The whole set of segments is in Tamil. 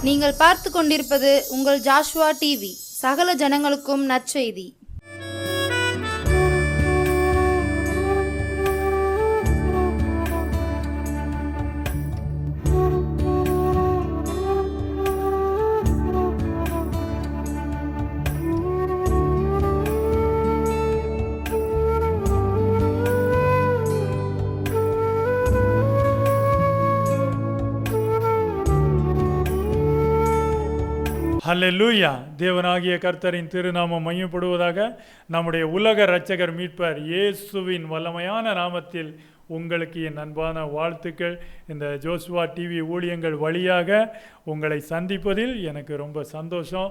நீங்கள் பார்த்து கொண்டிருப்பது உங்கள் ஜாஷுவா டிவி. சகல ஜனங்களுக்கும் நற்செய்தி. ஹல்லேலூயா. தேவனாகிய கர்த்தரின் திருநாமம் மையப்படுவதாக. நம்முடைய உலக இரட்சகர் மீட்பர் இயேசுவின் வல்லமையான நாமத்தில் உங்களுக்கு என் அன்பான வாழ்த்துக்கள். இந்த ஜோசுவா டிவி ஊழியங்கள் வழியாக உங்களை சந்திப்பதில் எனக்கு ரொம்ப சந்தோஷம்.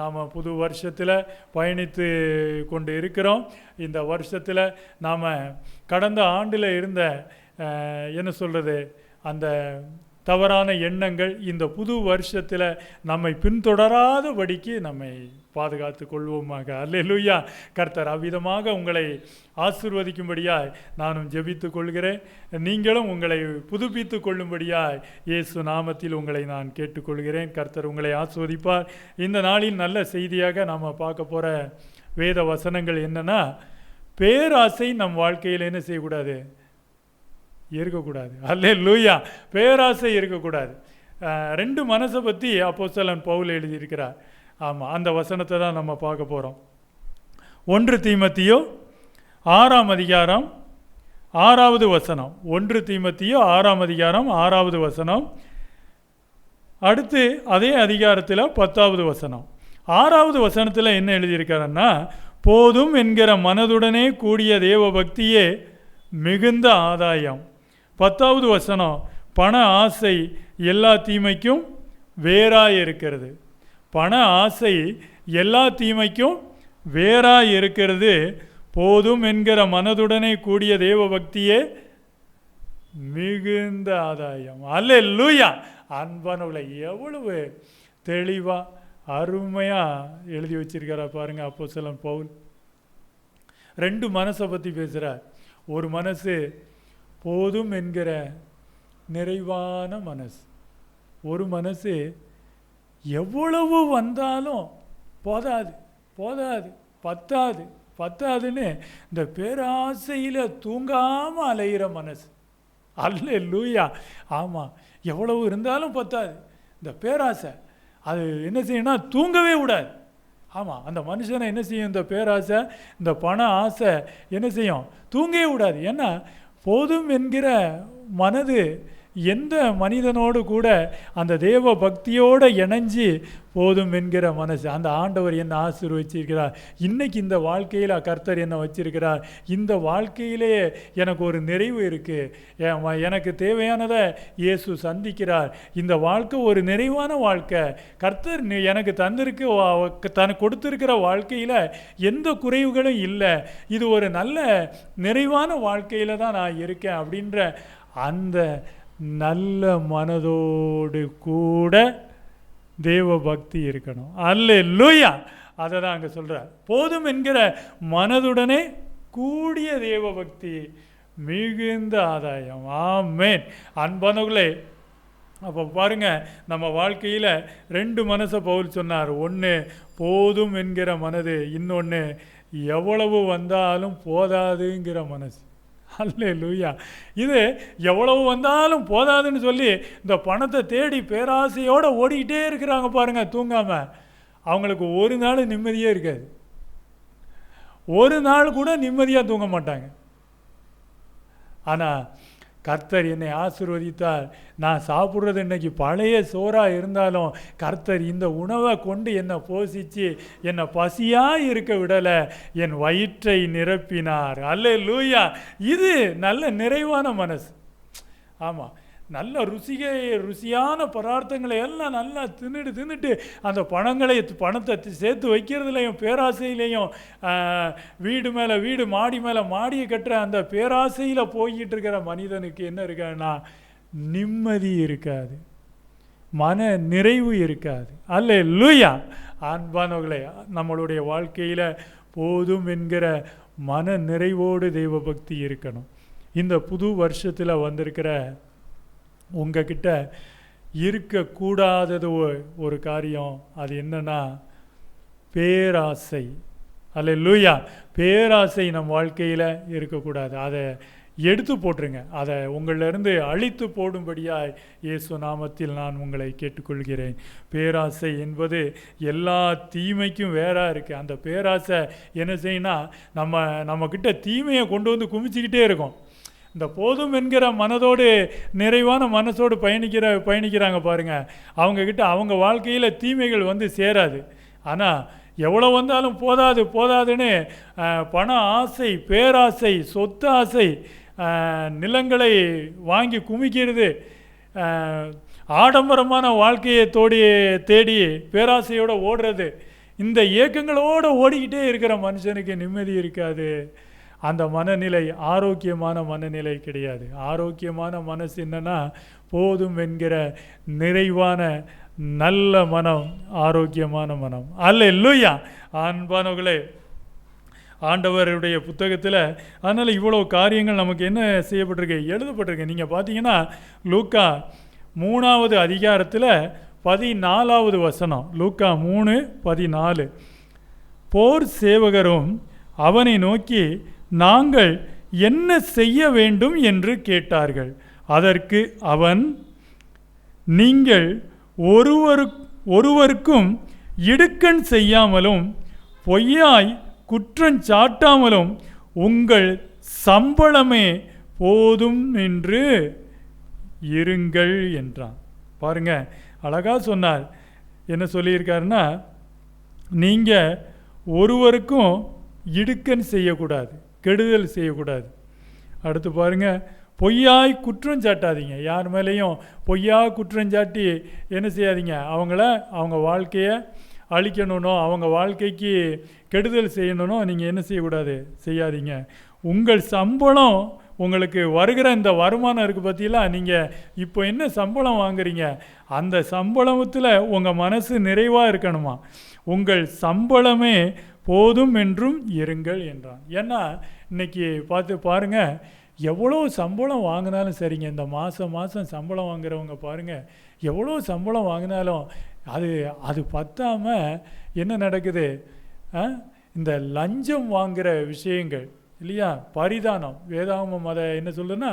நாம் புது வருஷத்தில் பயணித்து கொண்டு இருக்கிறோம். இந்த வருஷத்தில் நாம் கடந்த ஆண்டில் இருந்த என்ன சொல்கிறது அந்த தவறான எண்ணங்கள் இந்த புது வருஷத்தில் நம்மை பின்தொடராதபடிக்கு நம்மை பாதுகாத்து கொள்வோமாக. அல்லேலூயா. கர்த்தர் அவ்விதமாக உங்களை ஆசீர்வதிக்கும்படியாய் நானும் ஜெபித்து கொள்கிறேன். நீங்களும் உங்களை புதுப்பித்து கொள்ளும்படியாய் இயேசு நாமத்தில் உங்களை நான் கேட்டுக்கொள்கிறேன். கர்த்தர் உங்களை ஆசீர்வதிப்பார். இந்த நாளில் நல்ல செய்தியாக நாம் பார்க்க போகிற வேத வசனங்கள் என்னென்னா, பேராசை நம் வாழ்க்கையில் என்ன செய்யக்கூடாது, இருக்கக்கூடாது. அல்லேலூயா. பேராசை இருக்கக்கூடாது. ரெண்டு மனசை பற்றி அப்போஸ்தலன் பவுல் எழுதியிருக்கிறார். ஆமாம், அந்த வசனத்தை தான் நம்ம பார்க்க போகிறோம். 1 தீமோத்தேயு 6ஆம் அதிகாரம் 6வது வசனம். 1 தீமோத்தேயு 6ஆம் அதிகாரம் 6வது வசனம். அடுத்து அதே அதிகாரத்தில் 10வது வசனம். 6வது வசனத்தில் என்ன எழுதியிருக்காருன்னா, போதும் என்கிற மனதுடனே கூடிய தேவ பக்தியே மிகுந்த ஆதாயம். 10வது வசனம், பண ஆசை எல்லா தீமைக்கும் வேறாய் இருக்கிறது. பண ஆசை எல்லா தீமைக்கும் வேறாய் இருக்கிறது. போதும் என்கிற மனதுடனே கூடிய தேவ பக்தியே மிகுந்த ஆதாயம். அல்லேலூயா. அன்பானவர்களே, எவ்வளவு தெளிவாக அருமையாக எழுதி வச்சிருக்காரா பாருங்க அப்போஸ்தலன் பவுல். ரெண்டு மனசை பற்றி பேசுகிறார். ஒரு மனசு போதும் என்கிற நிறைவான மனசு. ஒரு மனசு எவ்வளவு வந்தாலும் போதாது போதாது பத்தாது பத்தாதுன்னு இந்த பேராசையில் தூங்காமல் அலைகிற மனசு. அல்லேலூயா. ஆமாம், எவ்வளவு இருந்தாலும் பத்தாது. இந்த பேராசை அது என்ன செய்யணும்னா தூங்கவே விடாது. ஆமாம், அந்த மனுஷனை என்ன செய்யும், இந்த பேராசை இந்த பண ஆசை என்ன செய்யும், தூங்கவே விடாது. ஏன்னா போதும் என்கிற மனது எந்த மனிதனோடு கூட அந்த தேவ பக்தியோடு இணைஞ்சி போதும் என்கிற மனசு, அந்த ஆண்டவர் என்னை ஆசீர்வதிச்சிருக்கிறார். இன்றைக்கி இந்த வாழ்க்கையில் கர்த்தர் என்னை வச்சிருக்கிறார். இந்த வாழ்க்கையிலே எனக்கு ஒரு நிறைவு இருக்குது. எனக்கு தேவையானதை இயேசு சந்திக்கிறார். இந்த வாழ்க்கை ஒரு நிறைவான வாழ்க்கை. கர்த்தர் எனக்கு கொடுத்திருக்கிற வாழ்க்கையில் எந்த குறைவுகளும் இல்லை. இது ஒரு நல்ல நிறைவான வாழ்க்கையில் தான் நான் இருக்கேன் அப்படின்ற அந்த நல்ல மனதோடு கூட தேவ பக்தி இருக்கணும். அல்லேலூயா. அதை தான் அங்கே சொல்கிறார். போதும் என்கிற மனதுடனே கூடிய தேவ பக்தி மிகுந்த ஆதாயம். ஆமென். அன்பானவர்களே, அப்போ பாருங்கள், நம்ம வாழ்க்கையில் ரெண்டு மனசை பவுல் சொன்னார். ஒன்று போதும் என்கிற மனது, இன்னொன்று எவ்வளவு வந்தாலும் போதாதுங்கிற மனசு. அல்லேலூயா. இது எவ்வளவு வந்தாலும் போதாதுன்னு சொல்லி இந்த பணத்தை தேடி பேராசையோடு ஓடிக்கிட்டே இருக்கிறாங்க பாருங்கள், தூங்காமல். அவங்களுக்கு ஒரு நாள் நிம்மதியே இருக்காது. ஒரு நாள் கூட நிம்மதியாக தூங்க மாட்டாங்க. ஆனால் கர்த்தர் என்னை ஆசீர்வதித்தார். நான் சாப்பிட்றது இன்றைக்கி பழைய சோறாக இருந்தாலும் கர்த்தர் இந்த உணவை கொண்டு என்னை போஷித்து என்னை பசியாக இருக்க விடலை, என் வயிற்றை நிரப்பினார். அல்லேலூயா. இது நல்ல நிறைவான மனசு. ஆமாம், நல்ல ருசியான பதார்த்தங்களை எல்லாம் நல்லா தின்னுட்டு அந்த பணத்தை சேர்த்து வைக்கிறதுலையும் பேராசையிலையும் வீடு மேலே வீடு மாடி மேலே மாடியை கட்டுற அந்த பேராசையில் போய்கிட்டு இருக்கிற மனிதனுக்கு என்ன இருக்காதுன்னா நிம்மதி இருக்காது, மன நிறைவு இருக்காது. அல்லேலூயா. அன்பானவர்களே, நம்மளுடைய வாழ்க்கையில் போதும் என்கிற மன நிறைவோடு தெய்வ பக்தி இருக்கணும். இந்த புது வருஷத்தில் வந்திருக்கிற உங்ககிட்ட இருக்கக்கூடாதது ஒரு காரியம். அது என்னன்னா பேராசை. அல்லேலூயா. பேராசை நம் வாழ்க்கையில் இருக்கக்கூடாது. அதை எடுத்து போட்டுருங்க. அதை உங்களிலிருந்து அழித்து போடும்படியாய் இயேசு நாமத்தில் நான் உங்களை கேட்டுக்கொள்கிறேன். பேராசை என்பது எல்லா தீமைக்கும் வேறாக இருக்குது. அந்த பேராசை என்ன செய்யணும்னா நம்மக்கிட்ட தீமையை கொண்டு வந்து குமிச்சிக்கிட்டே இருக்கும். இந்த போதும் என்கிற மனதோடு, நிறைவான மனசோடு பயணிக்கிறாங்க பாருங்கள், அவங்கக்கிட்ட அவங்க வாழ்க்கையில் தீமைகள் வந்து சேராது. ஆனால் எவ்வளோ வந்தாலும் போதாதுன்னு பண ஆசை, பேராசை, சொத்து ஆசை, நிலங்களை வாங்கி குமிக்கிறது, ஆடம்பரமான வாழ்க்கையை தேடி பேராசையோடு ஓடுறது, இந்த இயக்கங்களோடு ஓடிக்கிட்டே இருக்கிற மனுஷனுக்கு நிம்மதி இருக்காது. அந்த மனநிலை ஆரோக்கியமான மனநிலை கிடையாது. ஆரோக்கியமான மனசு என்னன்னா போதும் என்கிற நிறைவான நல்ல மனம், ஆரோக்கியமான மனம். அல்லேலூயா. அன்பானவர்களே, ஆண்டவருடைய புத்தகத்தில் அதனால் இவ்வளோ காரியங்கள் நமக்கு என்ன செய்யப்பட்டிருக்கு, எழுதப்பட்டிருக்கு. நீங்கள் பார்த்தீங்கன்னா லூக்கா 3வது அதிகாரத்தில் 14வது வசனம், லூக்கா 3:14, போர் சேவகரும் அவனை நோக்கி நாங்கள் என்ன செய்ய வேண்டும் என்று கேட்டார்கள். அதற்கு அவன், நீங்கள் ஒருவருக்கும் இடுக்கண் செய்யாமலும் பொய்யாய் குற்றஞ்சாட்டாமலும் உங்கள் சம்பளமே போதும் என்று இருங்கள் என்றான். பாருங்க, அழகாக சொன்னார். என்ன சொல்லியிருக்காருன்னா, நீங்கள் ஒருவருக்கும் இடுக்கண் செய்யக்கூடாது, கெடுதல் செய்யக்கூடாது. அடுத்து பாருங்க, பொய்யாய் குற்றம் சாட்டாதீங்க. யார் மேலேயும் பொய்யா குற்றஞ்சாட்டி என்ன செய்யாதீங்க, அவங்க வாழ்க்கையை அழிக்கணும்னோ அவங்க வாழ்க்கைக்கு கெடுதல் செய்யணும்னோ நீங்கள் என்ன செய்யக்கூடாது, செய்யாதீங்க. உங்கள் சம்பளம், உங்களுக்கு வருகிற இந்த வருமானம் இருக்குது பார்த்தீங்களா, நீங்கள் இப்போ என்ன சம்பளம் வாங்குறீங்க, அந்த சம்பளத்தில் உங்கள் மனசு நிறைவாக இருக்கணுமா, உங்கள் சம்பளமே போதும் என்றும் இருங்கள் என்றான். ஏன்னா இன்னைக்கு பாருங்கள், எவ்வளோ சம்பளம் வாங்கினாலும் சரிங்க, இந்த மாதம் சம்பளம் வாங்குறவங்க பாருங்கள், எவ்வளோ சம்பளம் வாங்கினாலும் அது பத்தாமல் என்ன நடக்குது, இந்த லஞ்சம் வாங்குகிற விஷயங்கள் இல்லையா, பரிதானம். வேதாகமம் அதை என்ன சொல்லுன்னா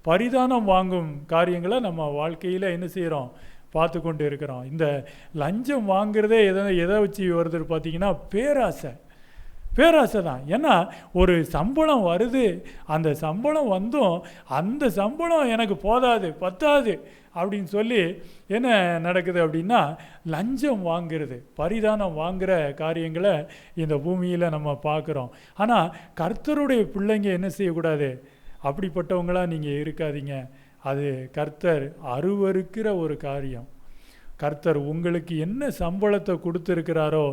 பரிதானம் வாங்கும் காரியங்களை நம்ம வாழ்க்கையில் என்ன செய்கிறோம், பார்த்து கொண்டு இருக்கிறோம். இந்த லஞ்சம் வாங்குறதே எதை வச்சு வருது பார்த்தீங்கன்னா பேராசை தான். ஏன்னா ஒரு சம்பளம் வருது, அந்த சம்பளம் வந்தும் அந்த சம்பளம் எனக்கு பத்தாது அப்படின்னு சொல்லி என்ன நடக்குது அப்படின்னா, லஞ்சம் வாங்கிறது, பரிதானம் வாங்குகிற காரியங்களை இந்த பூமியில் நம்ம பார்க்குறோம். ஆனால் கர்த்தருடைய பிள்ளைங்க என்ன செய்யக்கூடாது, அப்படிப்பட்டவங்களாக நீங்கள் இருக்காதீங்க. அது கர்த்தர் அருவருக்கிற ஒரு காரியம். கர்த்தர் உங்களுக்கு என்ன சம்பளத்தை கொடுத்துருக்கிறாரோ,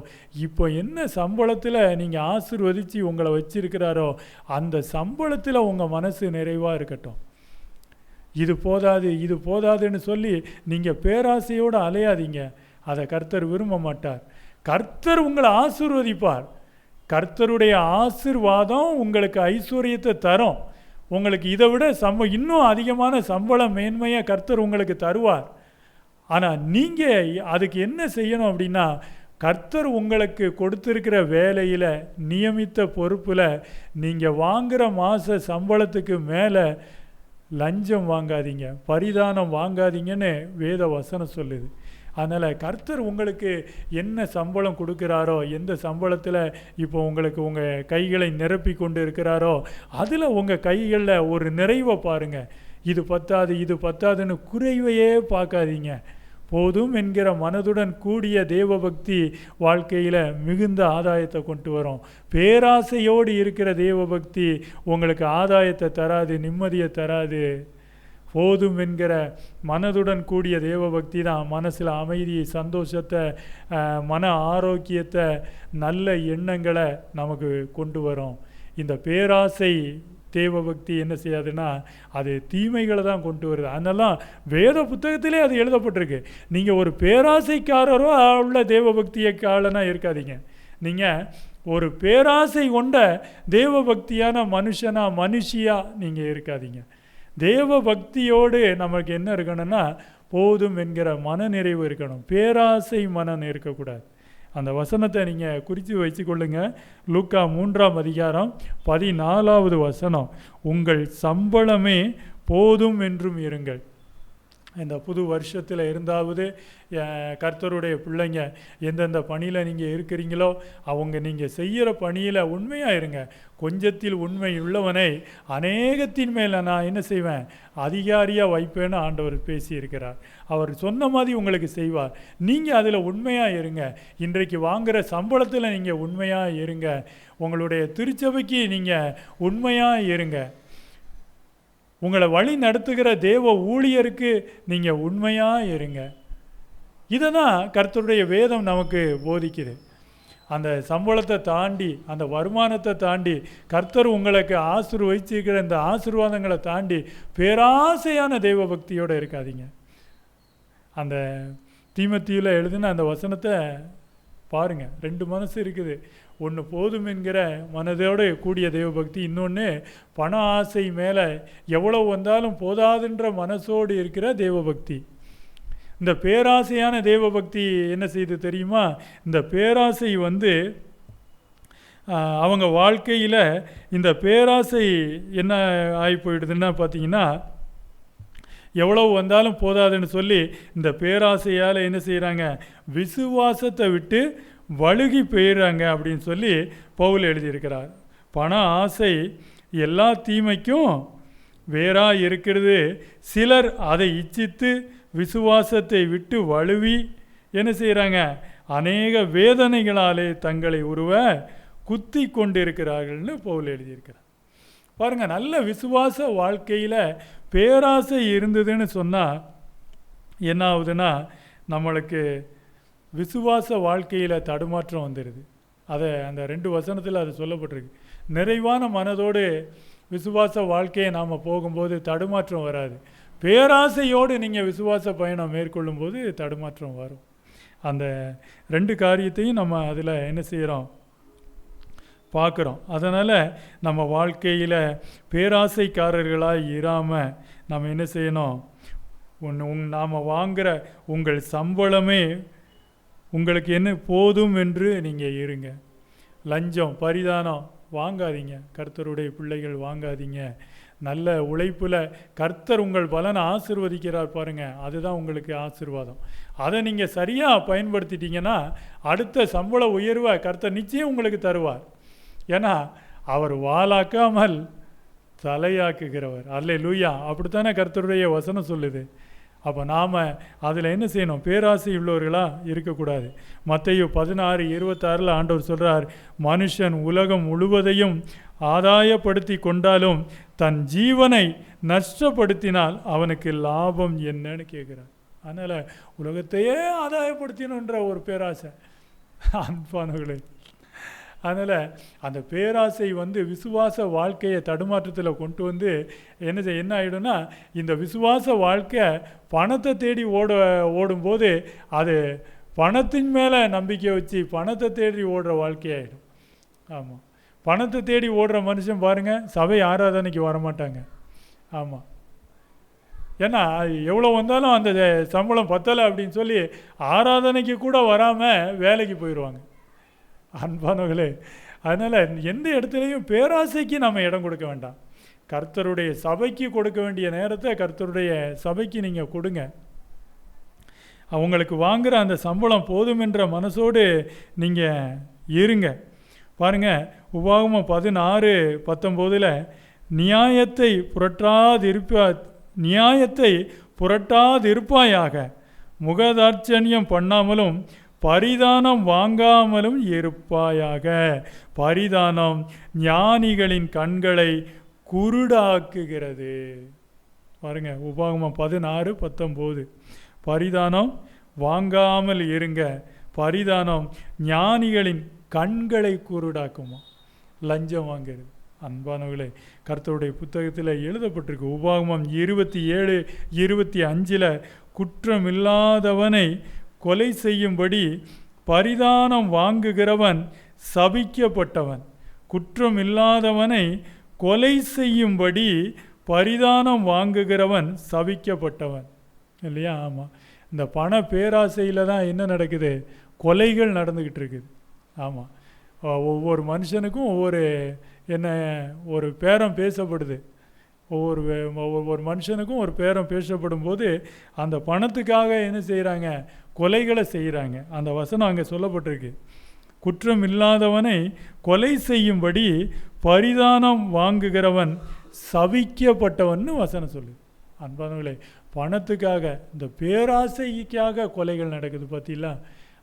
இப்போ என்ன சம்பளத்தில் நீங்கள் ஆசீர்வதித்து உங்களை வச்சிருக்கிறாரோ, அந்த சம்பளத்தில் உங்கள் மனசு நிறைவாக இருக்கட்டும். இது போதாதுன்னு சொல்லி நீங்கள் பேராசையோடு அலையாதீங்க. அதை கர்த்தர் விரும்ப மாட்டார். கர்த்தர் உங்களை ஆசீர்வதிப்பார். கர்த்தருடைய ஆசீர்வாதம் உங்களுக்கு ஐஸ்வர்யத்தை தரும். உங்களுக்கு இதை விட இன்னும் அதிகமான சம்பளம் மேன்மையாக கர்த்தர் உங்களுக்கு தருவார். ஆனால் நீங்கள் அதுக்கு என்ன செய்யணும் அப்படின்னா, கர்த்தர் உங்களுக்கு கொடுத்துருக்கிற வேலையில், நியமித்த பொறுப்பில் நீங்கள் வாங்குகிற மாத சம்பளத்துக்கு மேலே லஞ்சம் வாங்காதீங்க, பரிதானம் வாங்காதீங்கன்னு வேத வசனம் சொல்லுது. அதனால் கர்த்தர் உங்களுக்கு என்ன சம்பளம் கொடுக்குறாரோ, எந்த சம்பளத்தில் இப்போ உங்களுக்கு உங்கள் கைகளை நிரப்பி கொண்டு இருக்கிறாரோ, அதில் உங்கள் கைகளில் ஒரு நிறைவை பாருங்கள். இது பத்தாதுன்னு குறைவையே பார்க்காதீங்க. போதும் என்கிற மனதுடன் கூடிய தேவபக்தி வாழ்க்கையில் மிகுந்த ஆதாயத்தை கொண்டு வரும். பேராசையோடு இருக்கிற தேவபக்தி உங்களுக்கு ஆதாயத்தை தராது, நிம்மதியை தராது. போதும் என்கிற மனதுடன் கூடிய தேவபக்தி தான் மனசில் அமைதியை, சந்தோஷத்தை, மன ஆரோக்கியத்தை, நல்ல எண்ணங்களை நமக்கு கொண்டு வரும். இந்த பேராசை தேவபக்தி என்ன செய்யாதுன்னா, அது தீமைகளை தான் கொண்டு வருது. அதனால வேத புத்தகத்திலே அது எழுதப்பட்டிருக்கு. நீங்கள் ஒரு பேராசைக்காரரோ உள்ள தேவபக்தியக்காரனாக இருக்காதீங்க. நீங்கள் ஒரு பேராசை கொண்ட தேவபக்தியான மனுஷியாக நீங்கள் இருக்காதீங்க. தேவ பக்தியோடு நமக்கு என்ன இருக்கணும்னா போதும் என்கிற மனநிறைவு இருக்கணும். பேராசை மனம் இருக்கக்கூடாது. அந்த வசனத்தை நீங்கள் குறித்து வச்சுக்கொள்ளுங்க. லூக்கா 3:14 வசனம், உங்கள் சம்பளமே போதும் என்றும் இருங்கள். இந்த புது வருஷத்தில் இருந்தாவது கர்த்தருடைய பிள்ளைங்க எந்தெந்த பணியில் நீங்கள் இருக்கிறீங்களோ நீங்கள் செய்கிற பணியில் உண்மையாக இருங்க. கொஞ்சத்தில் உண்மை உள்ளவனை அநேகத்தின் மேலே நான் என்ன செய்வேன், அதிகாரியாக வைப்பேன்னு ஆண்டவர் பேசியிருக்கிறார். அவர் சொன்ன மாதிரி உங்களுக்கு செய்வார். நீங்கள் அதில் உண்மையாக இருங்க. இன்றைக்கு வாங்குகிற சம்பளத்தில் நீங்கள் உண்மையாக இருங்க. உங்களுடைய திருச்சபைக்கு நீங்கள் உண்மையாக இருங்க. உங்களை வழி நடத்துகிற தேவ ஊழியருக்கு நீங்கள் உண்மையாக இருங்க. இதை தான் கர்த்தருடைய வேதம் நமக்கு போதிக்குது. அந்த சம்பளத்தை தாண்டி, அந்த வருமானத்தை தாண்டி, கர்த்தர் உங்களுக்கு ஆசீர்வதிச்சிருக்கிற இந்த ஆசீர்வாதங்களை தாண்டி பேராசையான தெய்வ பக்தியோடு இருக்காதீங்க. அந்த தீமோத்தேயுவில் எழுதின அந்த வசனத்தை பாருங்கள். 2 மனசு இருக்குது. ஒன்று போதும் என்கிற மனதோடு கூடிய தெய்வபக்தி, இன்னொன்று பண ஆசை மேலே எவ்வளோ வந்தாலும் போதாதுன்ற மனசோடு இருக்கிற தெய்வபக்தி. இந்த பேராசையான தெய்வபக்தி என்ன செய்து தெரியுமா? இந்த பேராசை அவங்க வாழ்க்கையில் இந்த பேராசை என்ன ஆகி போயிடுதுன்னா பார்த்தீங்கன்னா, எவ்வளவு வந்தாலும் போதாதுன்னு சொல்லி இந்த பேராசையால் என்ன செய்கிறாங்க, விசுவாசத்தை விட்டு வழுகி போயிடுறாங்க அப்படின்னு சொல்லி பவுல் எழுதியிருக்கிறார். பண ஆசை எல்லா தீமைக்கும் வேறாக இருக்கிறது. சிலர் அதை இச்சித்து விசுவாசத்தை விட்டு வழுவி என்ன செய்கிறாங்க, அநேக வேதனைகளாலே தங்களை உருவ குத்தி கொண்டிருக்கிறார்கள்னு பவுல் எழுதியிருக்கிறார். பாருங்கள், நல்ல விசுவாச வாழ்க்கையில் பேராசை இருந்ததுன்னு சொன்னால் என்ன ஆகுதுன்னா, நம்மளுக்கு விசுவாச வாழ்க்கையில் தடுமாற்றம் வந்துடுது. அந்த 2 வசனத்தில் அது சொல்லப்பட்டிருக்கு. நிறைவான மனதோடு விசுவாச வாழ்க்கையை நாம் போகும்போது தடுமாற்றம் வராது. பேராசையோடு நீங்கள் விசுவாச பயணம் மேற்கொள்ளும் போது தடுமாற்றம் வரும். அந்த 2 காரியத்தையும் நம்ம அதில் என்ன செய்கிறோம், பார்க்குறோம். அதனால் நம்ம வாழ்க்கையில் பேராசைக்காரர்களாக இராமல் நம்ம என்ன செய்யணும், நாம் வாங்குகிற உங்கள் சம்பளமே உங்களுக்கு என்ன போதும் என்று நீங்கள் இருங்க. லஞ்சம் பரிதானம் வாங்காதீங்க. கர்த்தருடைய பிள்ளைகள் வாங்காதீங்க. நல்ல உழைப்பில் கர்த்தர் உங்கள் பலனை ஆசீர்வதிக்கிறார் பாருங்கள், அதுதான் உங்களுக்கு ஆசீர்வாதம். அதை நீங்கள் சரியாக பயன்படுத்திட்டீங்கன்னா அடுத்த சம்பள உயர்வை கர்த்தர் நிச்சயம் உங்களுக்கு தருவார். ஏன்னா அவர் வாளாக்காமல் தலையாக்குகிறவர். அல்லேலூயா. அப்படித்தானே கர்த்தருடைய வசனம் சொல்லுது. அப்போ நாம் அதில் என்ன செய்யணும், பேராசை உள்ளவர்களாக இருக்கக்கூடாது. மத்தேயு 16:26 ஆண்டவர் சொல்கிறார், மனுஷன் உலகம் முழுவதையும் ஆதாயப்படுத்தி கொண்டாலும் தன் ஜீவனை நஷ்டப்படுத்தினால் அவனுக்கு லாபம் என்னன்னு கேட்குறார். அதனால் உலகத்தையே ஆதாயப்படுத்தணுன்ற ஒரு பேராசை அன்பானவர்களே. அதனால் அந்த பேராசை விசுவாச வாழ்க்கையை தடுமாற்றத்தில் கொண்டு என்ன ஆகிடும்னா, இந்த விசுவாச வாழ்க்கை பணத்தை தேடி ஓடும்போது அது பணத்தின் மேலே நம்பிக்கை வச்சு பணத்தை தேடி ஓடுற வாழ்க்கையாகிடும். ஆமாம், பணத்தை தேடி ஓடுற மனுஷன் பாருங்கள், சபை ஆராதனைக்கு வரமாட்டாங்க. ஆமாம், ஏன்னா எவ்வளோ வந்தாலும் அந்த சம்பளம் பத்தலை அப்படின்னு சொல்லி ஆராதனைக்கு கூட வராமல் வேலைக்கு போயிடுவாங்க. அன்பானவர்களே, அதனால் எந்த இடத்துலையும் பேராசைக்கு நம்ம இடம் கொடுக்க வேண்டாம். கர்த்தருடைய சபைக்கு கொடுக்க வேண்டிய நேரத்தை கர்த்தருடைய சபைக்கு நீங்கள் கொடுங்க. அவங்களுக்கு வாங்குகிற அந்த சம்பளம் போதும் என்ற மனசோடு நீங்கள் இருங்க. பாருங்கள், உபாகமம் 16:19 நியாயத்தை புரட்டாதிருப்பாயாக, முகதாட்சணியம் பண்ணாமலும் பரிதானம் வாங்காமலும் இருப்பாயாக. பரிதானம் ஞானிகளின் கண்களை குருடாக்குகிறது. பாருங்க, உபாகமம் 16:19 பரிதானம் வாங்காமல் இருங்க. பரிதானம் ஞானிகளின் கண்களை குருடாக்குமா. லஞ்சம் வாங்கிறது அன்பானவர்களே, கர்த்தருடைய புத்தகத்தில் எழுதப்பட்டிருக்கு. உபாகமம் 27:25 குற்றமில்லாதவனை கொலை செய்யும்படி பரிதானம் வாங்குகிறவன் சபிக்கப்பட்டவன். குற்றமில்லாதவனை கொலை செய்யும்படி பரிதானம் வாங்குகிறவன் சபிக்கப்பட்டவன். இல்லையா? ஆமாம். இந்த பண பேராசையில் தான் என்ன நடக்குது? கொலைகள் நடந்துக்கிட்டு இருக்குது. ஆமாம். ஒவ்வொரு மனுஷனுக்கும் ஒரு பேரம் பேசப்படுது. ஒவ்வொரு மனுஷனுக்கும் ஒரு பேரம் பேசப்படும் போது அந்த பணத்துக்காக என்ன செய்கிறாங்க? கொலைகளை செய்கிறாங்க. அந்த வசனம் அங்கே சொல்லப்பட்டிருக்கு. குற்றம் இல்லாதவனை கொலை செய்யும்படி பரிதானம் வாங்குகிறவன் சபிக்கப்பட்டவன்னு வசனம் சொல்லு. அன்பானவர்களே, பணத்துக்காக, இந்த பேராசைக்காக கொலைகள் நடக்குது பார்த்தீங்களா?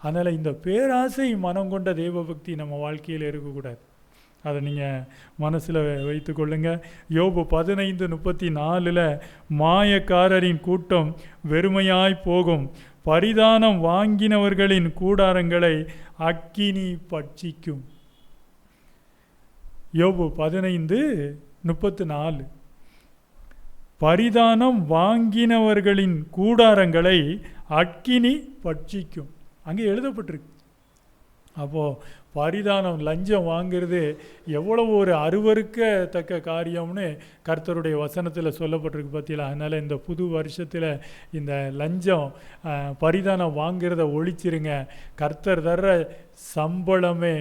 அதனால் இந்த பேராசை மனம் கொண்ட தெய்வபக்தி நம்ம வாழ்க்கையில் இருக்கக்கூடாது. அதை நீங்கள் மனசில் வைத்து கொள்ளுங்க. யோபு 15:34 மாயக்காரரின் கூட்டம் வெறுமையாய் போகும், பரிதானம் வாங்கினவர்களின் கூடாரங்களை அக்கினி பட்சிக்கும். யோபு 15:34 பரிதானம் வாங்கினவர்களின் கூடாரங்களை அக்கினி பட்சிக்கும். அங்கே எழுதப்பட்டிருக்கு. அப்போது பரிதானம், லஞ்சம் வாங்கிறது எவ்வளவு ஒரு அருவருக்கத்தக்க காரியம்னு கர்த்தருடைய வசனத்தில் சொல்லப்பட்டிருக்கு பார்த்தீங்களா? அதனால் இந்த புது வருஷத்தில் இந்த லஞ்சம் பரிதானம் வாங்கிறத ஒழிச்சிருங்க. கர்த்தர் தர்ற சம்பளமே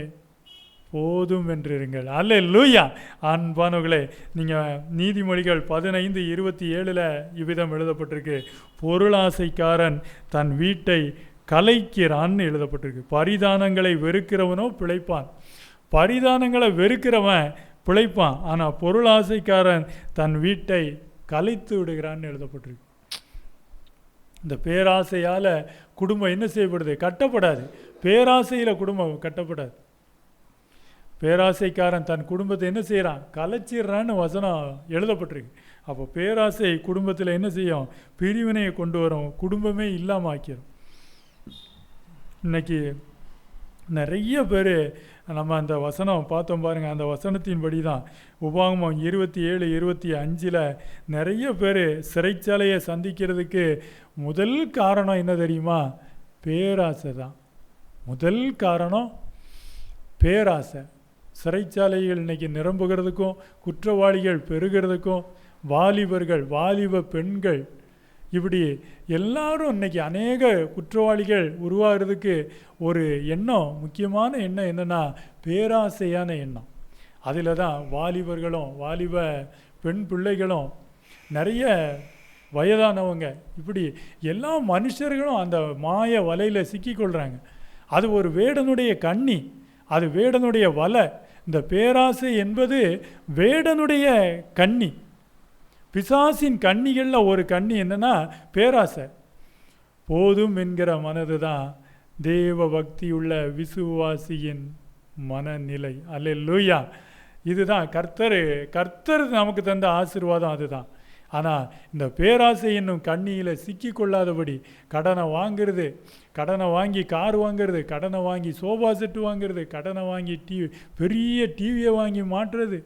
போதும் என்றிருங்கள். அல்லேலூயா. அன்பானவர்களே, நீங்கள் நீதிமொழிகள் 15:27 இவ்விதம் எழுதப்பட்டிருக்கு. பொருளாசைக்காரன் தன் வீட்டை கலைக்கிறான்னு எழுதப்பட்டிருக்கு. பரிதானங்களை வெறுக்கிறவனோ பிழைப்பான். பரிதானங்களை வெறுக்கிறவன் பிழைப்பான், ஆனால் பொருளாசைக்காரன் தன் வீட்டை கலைத்து விடுகிறான்னு எழுதப்பட்டிருக்கு. இந்த பேராசையால் குடும்பம் என்ன செய்யப்படுது? கட்டப்படாது. பேராசையில் குடும்பம் கட்டப்படாது. பேராசைக்காரன் தன் குடும்பத்தை என்ன செய்கிறான்? கலைச்சிடுறான்னு வசனம் எழுதப்பட்டிருக்கு. அப்போ பேராசை குடும்பத்தில் என்ன செய்யும்? பிரிவினையை கொண்டு வரும், குடும்பமே இல்லாமல் ஆக்கிடும். இன்றைக்கி நிறைய பேர் நம்ம அந்த வசனம் பார்த்தோம் பாருங்கள். அந்த வசனத்தின்படி தான் உபாகமம் 27:25 நிறைய பேர் சிறைச்சாலையை சந்திக்கிறதுக்கு முதல் காரணம் என்ன தெரியுமா? பேராசை தான். முதல் காரணம் பேராசை. சிறைச்சாலைகள் இன்றைக்கி நிரம்புகிறதுக்கும், குற்றவாளிகள் பெருகிறதுக்கும், வாலிபர்கள், வாலிப பெண்கள், இப்படி எல்லாரும் இன்றைக்கி அநேக குற்றவாளிகள் உருவாகிறதுக்கு ஒரு எண்ணம், முக்கியமான எண்ணம் என்னென்னா பேராசையான எண்ணம். அதில் தான் வாலிபர்களும் வாலிப பெண் பிள்ளைகளும் நிறைய வயதானவங்க, இப்படி எல்லா மனுஷர்களும் அந்த மாய வலையில் சிக்கிக்கொள்கிறாங்க. அது ஒரு வேடனுடைய கண்ணி, அது வேடனுடைய வலை. இந்த பேராசை என்பது வேடனுடைய கண்ணி. பிசாசின் கண்ணிகளில் ஒரு கண்ணி என்னன்னா பேராசை. போதும் என்கிற மனது தான் தேவ பக்தியுள்ள விசுவாசியின் மனநிலை. அல்லேலூயா. இதுதான் கர்த்தர் நமக்கு தந்த ஆசீர்வாதம், அதுதான். ஆனால் இந்த பேராசை என்னும் கண்ணியில் சிக்கி கொள்ளாதபடி கடனை வாங்கிறது, கடனை வாங்கி கார் வாங்கிறது, கடனை வாங்கி சோஃபா செட்டு வாங்கிறது, கடனை வாங்கி பெரிய டிவியை வாங்கி மாட்டுறது,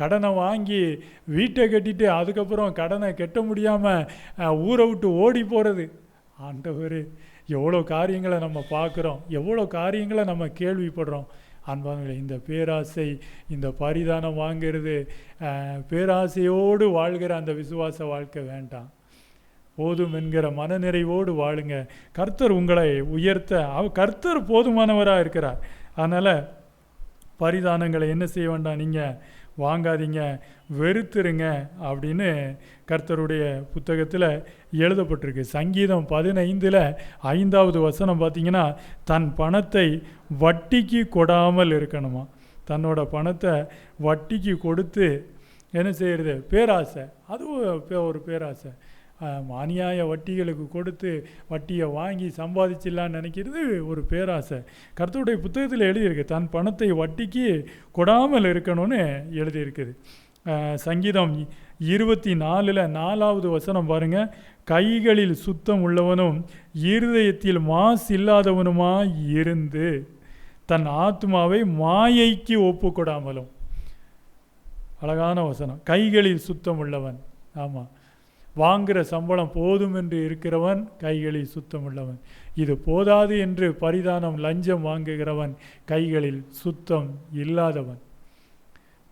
கடனை வாங்கி வீட்டை கட்டிட்டு அதுக்கப்புறம் கடனை கட்ட முடியாமல் ஊரை விட்டு ஓடி போகிறது. ஆண்டவரே, எவ்வளோ காரியங்களை நம்ம பார்க்குறோம், எவ்வளோ காரியங்களை நம்ம கேள்விப்படுறோம். அன்பானவர்களே, இந்த பேராசை, இந்த பரிதானம் வாங்கிறது, பேராசையோடு வாழ்கிற அந்த விசுவாச வாழ்க்கை வேண்டாம். போதும் என்கிற மனநிறைவோடு வாழுங்க. கர்த்தர் உங்களை உயர்த்த கர்த்தர் போதுமானவராக இருக்கிறார். அதனால் பரிதானங்களை என்ன செய்ய வேண்டாம், நீங்கள் வாங்காதீங்க, வெறுத்துருங்க அப்படின்னு கர்த்தருடைய புத்தகத்தில் எழுதப்பட்டிருக்கு. சங்கீதம் 15:5 வசனம் பார்த்தீங்கன்னா, தன் பணத்தை வட்டிக்கு கொடாமல் இருக்கணுமா. தன்னோட பணத்தை வட்டிக்கு கொடுத்து என்ன செய்கிறது? பேராசை. அதுவும் ஒரு பேராசை. அநியாய வட்டிகளுக்கு கொடுத்து வட்டியை வாங்கி சம்பாதிச்சிடலான்னு நினைக்கிறது ஒரு பேராசை. கர்த்தருடைய புத்தகத்தில் எழுதியிருக்கு, தன் பணத்தை வட்டிக்கு கொடாமல் இருக்கணும்னு எழுதியிருக்குது. சங்கீதம் 24:4 வசனம் பாருங்கள். கைகளில் சுத்தம் உள்ளவனும் இருதயத்தில் மாசு இல்லாதவனுமாய் இருந்து தன் ஆத்மாவை மாயைக்கு ஒப்பு கொடாமலும். அழகான வசனம். கைகளில் சுத்தம் உள்ளவன். ஆமாம், வாங்குகிற சம்பளம் போதும் என்று இருக்கிறவன் கைகளில் சுத்தம் உள்ளவன். இது போதாது என்று பரிதானம் லஞ்சம் வாங்குகிறவன் கைகளில் சுத்தம் இல்லாதவன்.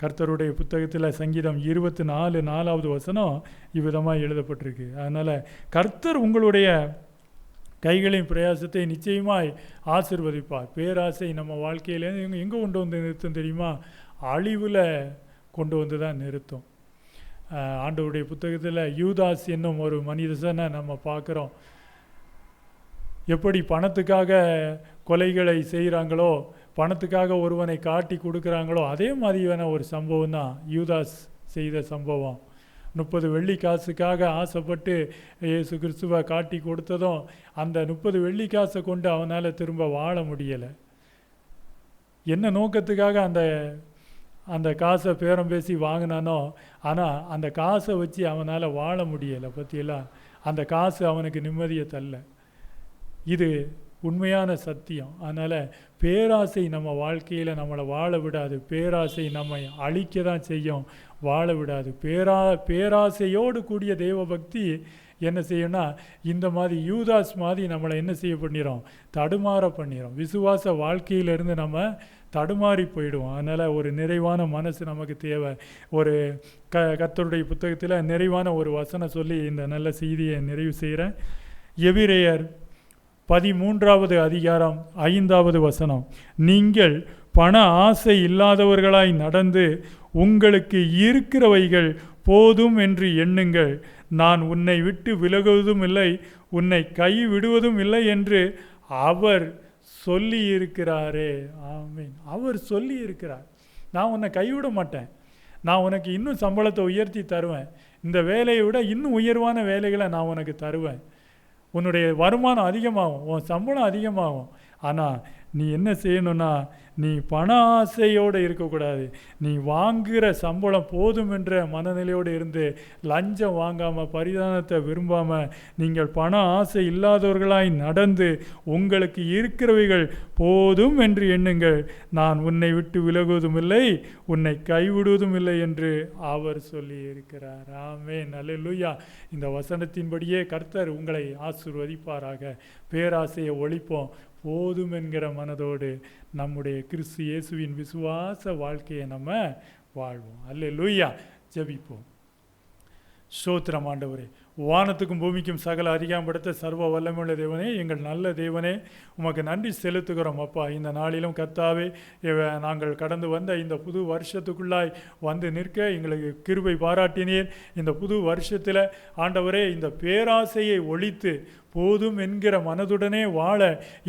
கர்த்தருடைய புத்தகத்தில் சங்கீதம் 24:4 வசனம் இவ்விதமாக எழுதப்பட்டிருக்கு. அதனால் கர்த்தர் உங்களுடைய கைகளின் பிரயாசத்தை நிச்சயமாய் ஆசீர்வதிப்பார். பேராசை நம்ம வாழ்க்கையில் எங்கே கொண்டு வந்து நிறுத்தும் தெரியுமா? அழிவில் கொண்டு வந்து தான் நிறுத்தும். ஆண்டவருடைய புத்தகத்தில் யூதாஸ் என்னும் ஒரு மனிதனை நம்ம பார்க்குறோம். எப்படி பணத்துக்காக கொலைகளை செய்கிறாங்களோ, பணத்துக்காக ஒருவனை காட்டி கொடுக்குறாங்களோ, அதே மாதிரியான ஒரு சம்பவம் தான் யூதாஸ் செய்த சம்பவம். 30 வெள்ளி காசுக்காக ஆசைப்பட்டு இயேசு கிறிஸ்துவை காட்டி கொடுத்ததும் அந்த 30 வெள்ளி காசை கொண்டு அவனால் திரும்ப வாழ முடியலை. என்ன நோக்கத்துக்காக அந்த காசை பேரம் பேசி வாங்கினானோ, ஆனால் அந்த காசை வச்சு அவனால் வாழ முடியலை. பற்றியெல்லாம் அந்த காசு அவனுக்கு நிம்மதியை தரல. இது உண்மையான சத்தியம். அதனால் பேராசை நம்ம வாழ்க்கையில் நம்மளை வாழ விடாது. பேராசை நம்மை அழிக்க தான் செய்யும், வாழ விடாது. பேராசையோடு கூடிய தெய்வ பக்தி என்ன செய்யணும்னா, இந்த மாதிரி யூதாஸ் மாதிரி நம்மளை என்ன செய்ய பண்ணிடும்? தடுமாற பண்ணிடும். விசுவாச வாழ்க்கையிலிருந்து நம்ம தடுமாறி போயிடுவோம். அதனால் ஒரு நிறைவான மனசு நமக்கு தேவை. ஒரு கர்த்தருடைய புத்தகத்தில் நிறைவான ஒரு வசனம் சொல்லி இந்த நல்ல செய்தியை நிறைவு செய்கிறேன். எபிரெயர் 13வது அதிகாரம் 5வது வசனம். நீங்கள் பண ஆசை இல்லாதவர்களாய் நடந்து உங்களுக்கு இருக்கிறவைகள் போதும் என்று எண்ணுங்கள். நான் உன்னை விட்டு விலகுவதும் இல்லை, உன்னை கைவிடுவதும் இல்லை என்று அவர் சொல்லி இருக்கிறாரே. ஆமீன். அவர் சொல்லி இருக்கிறார். நான் உன்னை கைவிட மாட்டேன். நான் உனக்கு இன்னும் சம்பளத்தை உயர்த்தி தருவேன். இந்த வேலையை விட இன்னும் உயர்வான வேலைகளை நான் உனக்கு தருவேன். உன்னுடைய வருமானம் அதிகமாகும், உன் சம்பளம் அதிகமாகும். ஆனால் நீ என்ன செய்யணும்னா, நீ பண ஆசையோடு இருக்கக்கூடாது. நீ வாங்குகிற சம்பளம் போதும் என்ற மனநிலையோடு இருந்து லஞ்சம் வாங்காமல், பரிதானத்தை விரும்பாமல், நீங்கள் பண ஆசை இல்லாதவர்களாய் நடந்து உங்களுக்கு இருக்கிறவைகள் போதும் என்று எண்ணுங்கள். நான் உன்னை விட்டு விலகுவதும் இல்லை, உன்னை கைவிடுவதும் இல்லை என்று அவர் சொல்லி இருக்கிறார். ஆமென். அல்லேலூயா. இந்த வசனத்தின்படியே கர்த்தர் உங்களை ஆசீர்வதிப்பாராக. பேராசையை ஒழிப்போம். போதும் என்கிற மனதோடு நம்முடைய கிறிஸ்து இயேசுவின் விசுவாச வாழ்க்கையை நம்ம வாழ்வோம். அல்லேலூயா. ஜெபிப்போம். ஸ்தோத்திரம் ஆண்டவரே. வானத்துக்கும் பூமிக்கும் சகல அதிகாரப்படுத்த சர்வ வல்லமையுள்ள தேவனே, எங்கள் நல்ல தேவனே, உமக்கு நன்றி செலுத்துகிறோம் அப்பா. இந்த நாளிலும் கர்த்தாவே, நாங்கள் கடந்து வந்த இந்த புது வருஷத்துக்குள்ளாய் வந்து நிற்க எங்களுக்கு கிருபை பாராட்டினீர். இந்த புது வருஷத்தில் ஆண்டவரே, இந்த பேராசையை ஒழித்து போதும் என்கிற மனதுடனே வாழ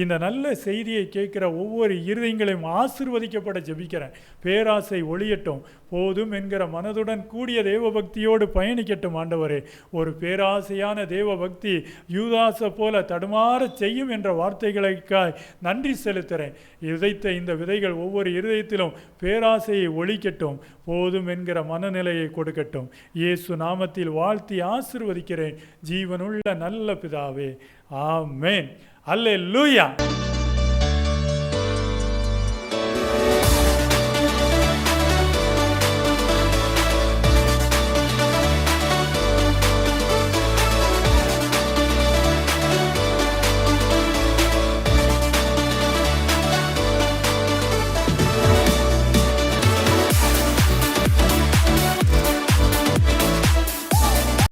இந்த நல்ல செய்தியை கேட்கிற ஒவ்வொரு இருதயங்களையும் ஆசீர்வதிக்கப்பட ஜெபிக்கிறேன். பேராசை ஒழியட்டும், போதும் என்கிற மனதுடன் கூடிய தேவ பக்தியோடு பயணிக்கட்டும் ஆண்டவரே. ஒரு பேராசையான தேவ பக்தி யூதாசை போல தடுமாற செய்யும் என்ற வார்த்தைகளுக்காய் நன்றி செலுத்துகிறேன். விதைத்த இந்த விதைகள் ஒவ்வொரு இருதயத்திலும் பேராசையை ஒழிக்கட்டும், போதும் என்கிற மனநிலையை கொடுக்கட்டும். இயேசு நாமத்தில் வாழ்த்தி ஆசீர்வதிக்கிறேன் ஜீவனுள்ள நல்ல பிதாவே. ஆமென். அல்லேலூயா.